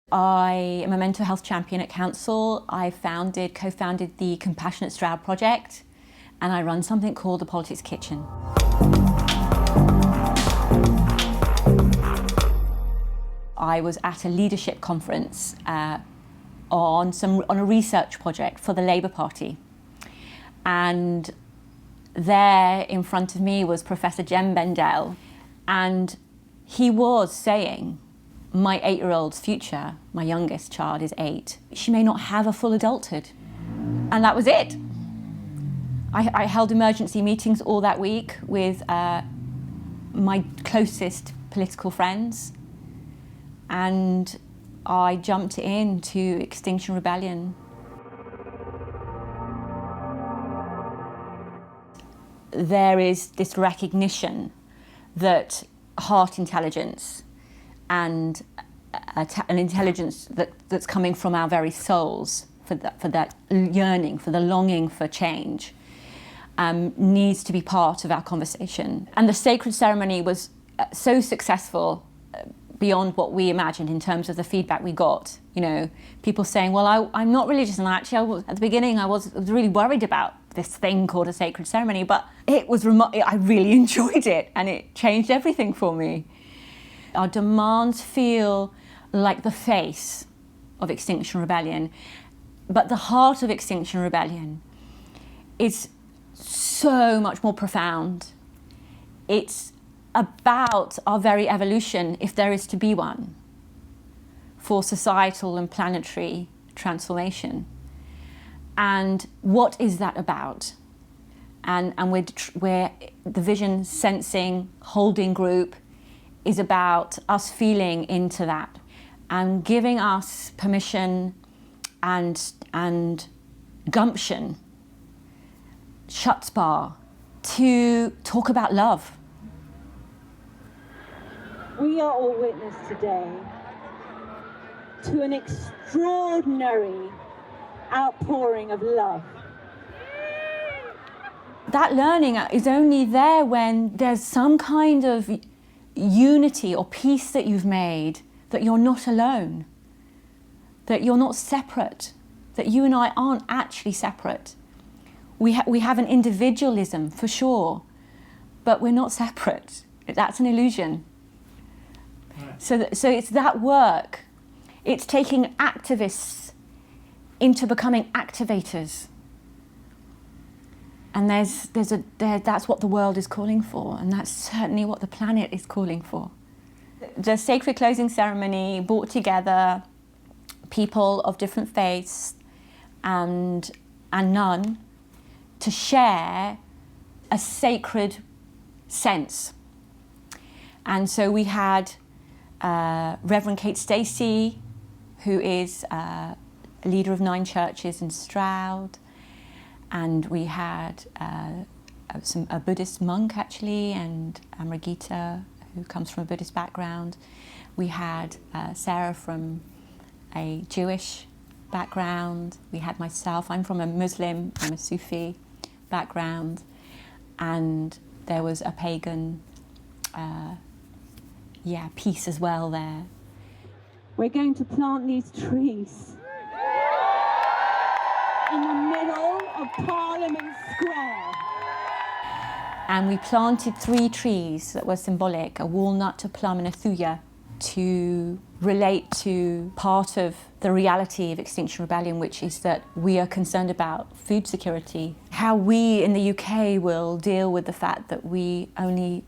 I am a mental health champion at council. I co-founded the Compassionate Stroud project, and I run something called the Politics Kitchen. I was at a leadership conference on a research project for the Labour Party, and there in front of me was Professor Jem Bendell, and he was saying, my 8-year-old's future, my youngest child is 8, she may not have a full adulthood. And that was it. I held emergency meetings all that week with my closest political friends, and I jumped into Extinction Rebellion. There is this recognition that heart intelligence and an intelligence that's coming from our very souls, for that yearning, for the longing for change, needs to be part of our conversation. And the sacred ceremony was so successful beyond what we imagined in terms of the feedback we got. You know, people saying, well, I'm not religious, and actually at the beginning I was really worried about this thing called a sacred ceremony, but it was I really enjoyed it, and it changed everything for me. Our demands feel like the face of Extinction Rebellion, but the heart of Extinction Rebellion is so much more profound. It's about our very evolution, if there is to be one, for societal and planetary transformation. And what is that about? And we're the vision sensing holding group is about us feeling into that and giving us permission and gumption, chutzpah, to talk about love. We are all witness today to an extraordinary outpouring of love. That learning is only there when there's some kind of unity or peace that you've made, that you're not alone, that you're not separate, that you and I aren't actually separate. We have an individualism for sure, but we're not separate. That's an illusion. Right. So it's that work. It's taking activists into becoming activators. And that's what the world is calling for, and that's certainly what the planet is calling for. The sacred closing ceremony brought together people of different faiths and none to share a sacred sense. And so we had Reverend Kate Stacey, who is a leader of 9 churches in Stroud. And we had a Buddhist monk, actually, and Amragita, who comes from a Buddhist background. We had Sarah from a Jewish background. We had myself. I'm from a Muslim, I'm a Sufi background. And there was a pagan piece as well there. We're going to plant these trees in the middle of Parliament Square. And we planted 3 trees that were symbolic, a walnut, a plum and a thuya, to relate to part of the reality of Extinction Rebellion, which is that we are concerned about food security. How we in the UK will deal with the fact that we only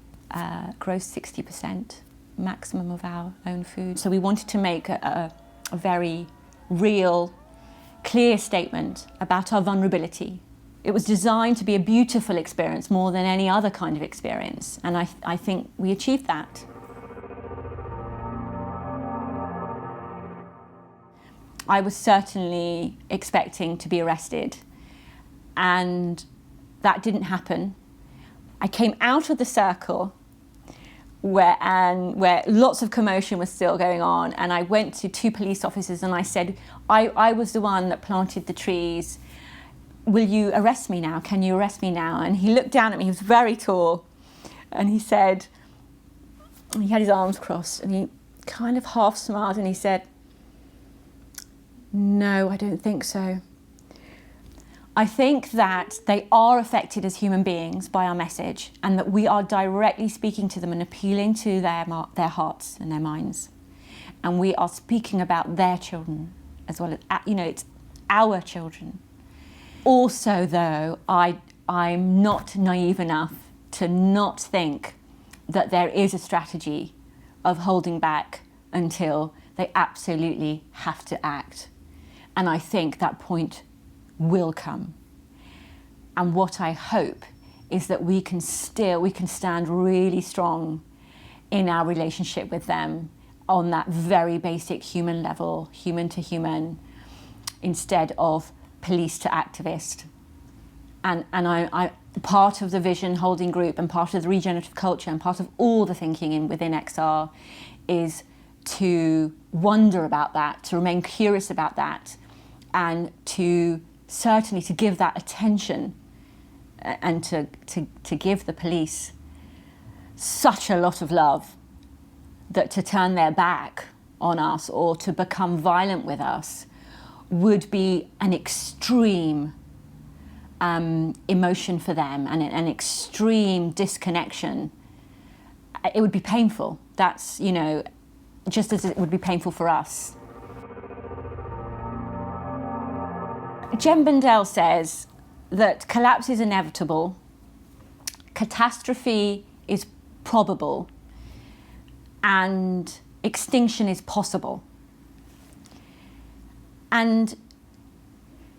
grow 60% maximum of our own food. So we wanted to make a very real, clear statement about our vulnerability. It was designed to be a beautiful experience more than any other kind of experience, and I think we achieved that. I was certainly expecting to be arrested, and that didn't happen. I came out of the circle where lots of commotion was still going on, and I went to 2 police officers and I said, I was the one that planted the trees. Will you arrest me now? Can you arrest me now? And he looked down at me, he was very tall, and he said, he had his arms crossed, and he kind of half smiled and he said, No, I don't think so. I think that they are affected as human beings by our message, and that we are directly speaking to them and appealing to their hearts and their minds. And we are speaking about their children as well as, it's our children. Also, though, I'm not naive enough to not think that there is a strategy of holding back until they absolutely have to act. And I think that point will come. And what I hope is that we can stand really strong in our relationship with them on that very basic human level, human to human, instead of police to activist. And I part of the vision holding group and part of the regenerative culture and part of all the thinking within XR is to wonder about that, to remain curious about that, and to certainly to give that attention and to give the police such a lot of love that to turn their back on us or to become violent with us would be an extreme emotion for them and an extreme disconnection. It would be painful. That's, just as it would be painful for us. Jem Bendell says that collapse is inevitable, catastrophe is probable, and extinction is possible. And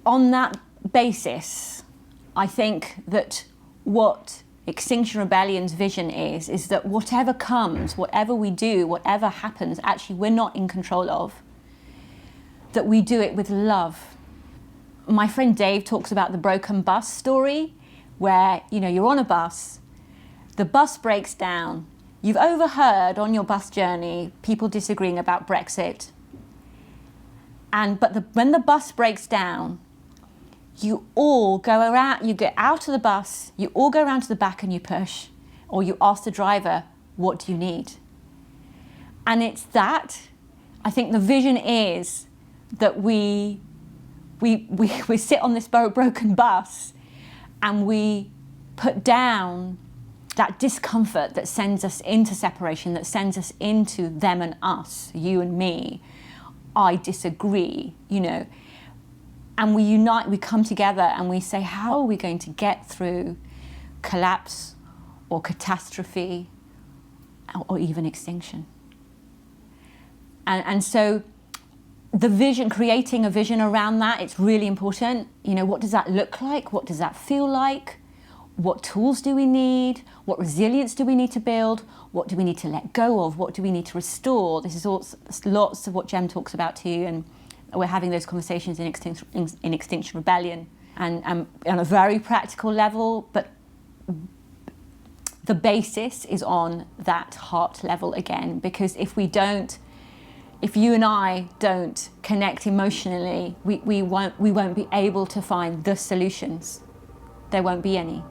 on that basis, I think that what Extinction Rebellion's vision is that whatever comes, whatever we do, whatever happens, actually we're not in control of, that we do it with love. My friend Dave talks about the broken bus story, where you're on a bus, the bus breaks down, you've overheard on your bus journey people disagreeing about Brexit, but when the bus breaks down, you all go around, you get out of the bus, you all go around to the back and you push, or you ask the driver, what do you need? And it's that, I think the vision is that we sit on this broken bus and we put down that discomfort that sends us into separation, that sends us into them and us, you and me. I disagree, and we unite, we come together and we say, how are we going to get through collapse or catastrophe or even extinction? And so the vision, creating a vision around that, it's really important. What does that look like? What does that feel like? What tools do we need? What resilience do we need to build? What do we need to let go of? What do we need to restore? This is lots of what Jem talks about too, and we're having those conversations in Extinction Rebellion, and on a very practical level, but the basis is on that heart level again, because if you and I don't connect emotionally, we won't be able to find the solutions. There won't be any.